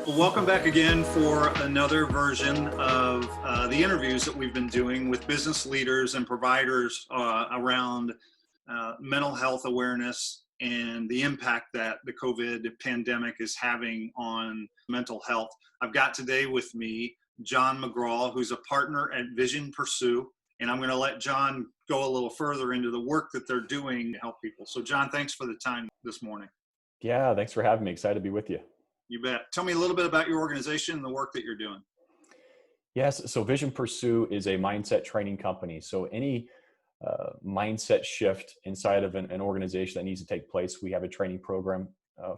Well, welcome back again for another version of the interviews that we've been doing with business leaders and providers around mental health awareness and the impact that the COVID pandemic is having on mental health. I've got today with me Jon McGraw, who's a partner at Vision Pursue, and I'm going to let Jon go a little further into the work that they're doing to help people. So Jon, thanks for the time this morning. Yeah, thanks for having me. Excited to be with you. You bet. Tell me a little bit about your organization and the work that you're doing. Yes, so Vision Pursue is a mindset training company. So any mindset shift inside of an organization that needs to take place, we have a training program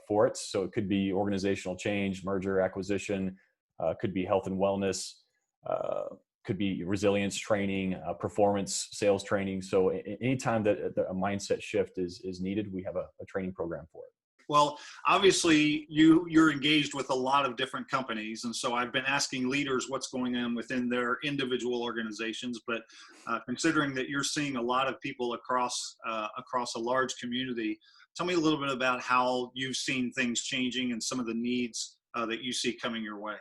for it. So it could be organizational change, merger, acquisition, could be health and wellness, could be resilience training, performance, sales training. So anytime that a mindset shift is needed, we have a training program for it. Well, obviously you're engaged with a lot of different companies. And so I've been asking leaders what's going on within their individual organizations, but considering that you're seeing a lot of people across a large community, tell me a little bit about how you've seen things changing and some of the needs that you see coming your way.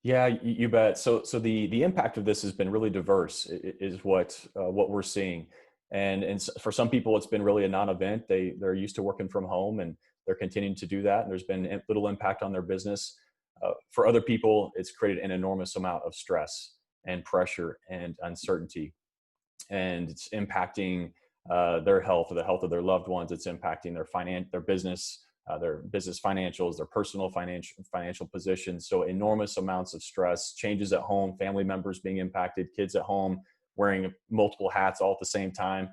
Yeah, you bet. So the impact of this has been really diverse, is what we're seeing. And for some people, it's been really a non-event. They're used to working from home and they're continuing to do that. And there's been little impact on their business. For other people, it's created an enormous amount of stress and pressure and uncertainty. And it's impacting their health or the health of their loved ones. It's impacting their business financials, their personal financial positions. So enormous amounts of stress, changes at home, family members being impacted, kids at home wearing multiple hats all at the same time.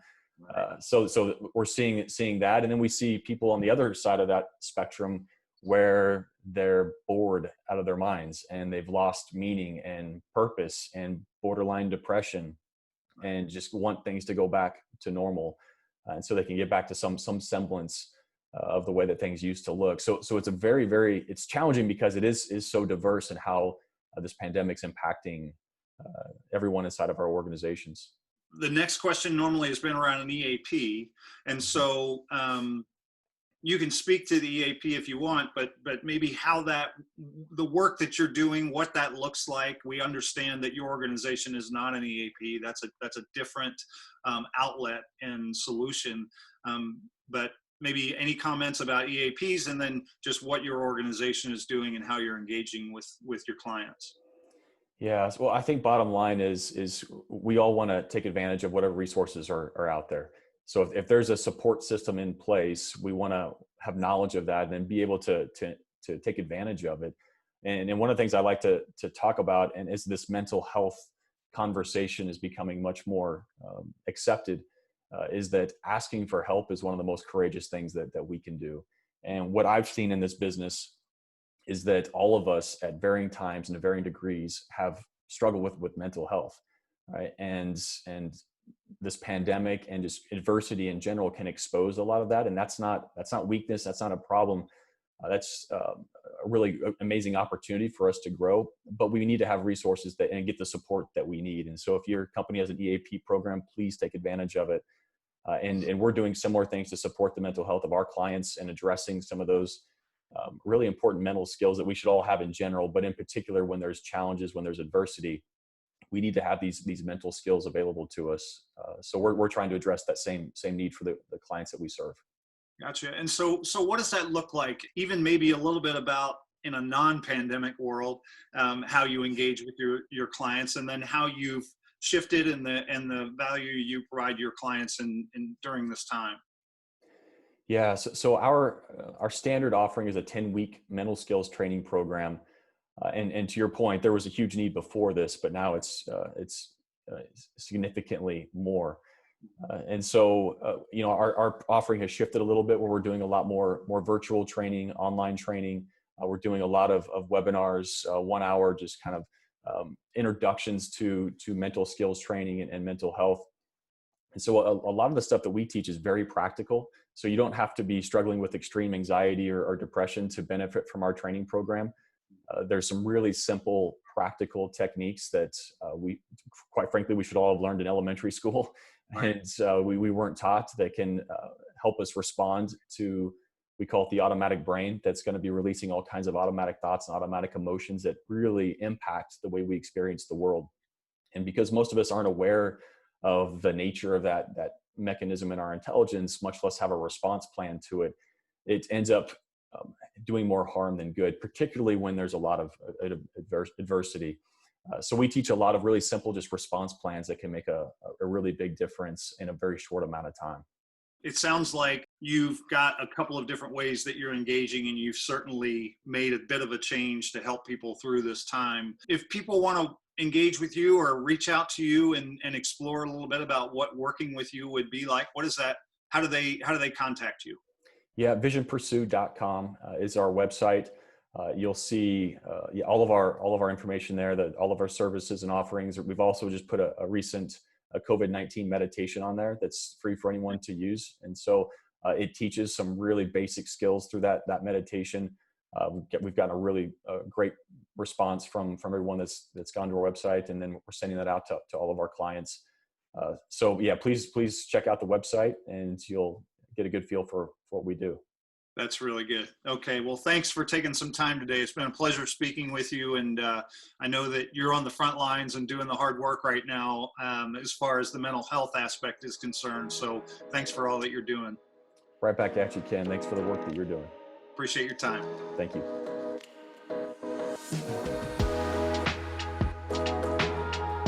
So we're seeing that. And then we see people on the other side of that spectrum where they're bored out of their minds and they've lost meaning and purpose and borderline depression and just want things to go back to normal. And so they can get back to some semblance of the way that things used to look. So it's a very, it's challenging because it is so diverse in how this pandemic's impacting everyone inside of our organizations. The next question normally has been around an EAP. And so you can speak to the EAP if you want, but maybe how the work that you're doing, what that looks like. We understand that your organization is not an EAP. That's a different outlet and solution. But maybe any comments about EAPs and then just what your organization is doing and how you're engaging with your clients. Yeah, well, I think bottom line is we all want to take advantage of whatever resources are out there. So if there's a support system in place, we want to have knowledge of that and then be able to take advantage of it. And one of the things I like to talk about, and is this mental health conversation is becoming much more accepted, is that asking for help is one of the most courageous things that we can do. And what I've seen in this business is that all of us at varying times and to varying degrees have struggled with mental health, right? And this pandemic and just adversity in general can expose a lot of that. And that's not weakness. That's not a problem. That's a really amazing opportunity for us to grow, but we need to have resources and get the support that we need. And so if your company has an EAP program, please take advantage of it. And we're doing similar things to support the mental health of our clients and addressing some of those really important mental skills that we should all have in general, but in particular when there's challenges, when there's adversity, we need to have these mental skills available to us. So we're trying to address that same need for the clients that we serve. Gotcha. And so what does that look like? Even maybe a little bit about in a non-pandemic world, how you engage with your clients, and then how you've shifted and the value you provide your clients in during this time. Yeah, so our standard offering is a 10-week mental skills training program, and to your point, there was a huge need before this, but now it's significantly more. And so our offering has shifted a little bit, where we're doing a lot more virtual training, online training. We're doing a lot of webinars, 1 hour, just kind of introductions to mental skills training and mental health. And so a lot of the stuff that we teach is very practical. So you don't have to be struggling with extreme anxiety or depression to benefit from our training program. There's some really simple, practical techniques that quite frankly, we should all have learned in elementary school. Right. And we weren't taught, that can help us respond to we call it the automatic brain, that's going to be releasing all kinds of automatic thoughts and automatic emotions that really impact the way we experience the world. And because most of us aren't aware of the nature of that mechanism in our intelligence, much less have a response plan to it, it ends up doing more harm than good, particularly when there's a lot of adversity. So we teach a lot of really simple just response plans that can make a really big difference in a very short amount of time. It sounds like you've got a couple of different ways that you're engaging, and you've certainly made a bit of a change to help people through this time. If people want to engage with you or reach out to you and explore a little bit about what working with you would be like, what is that? How do they contact you? Yeah, visionpursue.com is our website. You'll see all of our information there, that all of our services and offerings. We've also just put a recent COVID-19 meditation on there that's free for anyone to use. And so it teaches some really basic skills through that meditation. We've gotten a really great response from everyone that's gone to our website, and then we're sending that out to all of our clients. So yeah, please check out the website, and you'll get a good feel for what we do. That's really good. Okay. Well, thanks for taking some time today. It's been a pleasure speaking with you. And I know that you're on the front lines and doing the hard work right now as far as the mental health aspect is concerned. So thanks for all that you're doing. Right back at you, Ken. Thanks for the work that you're doing. Appreciate your time. Thank you.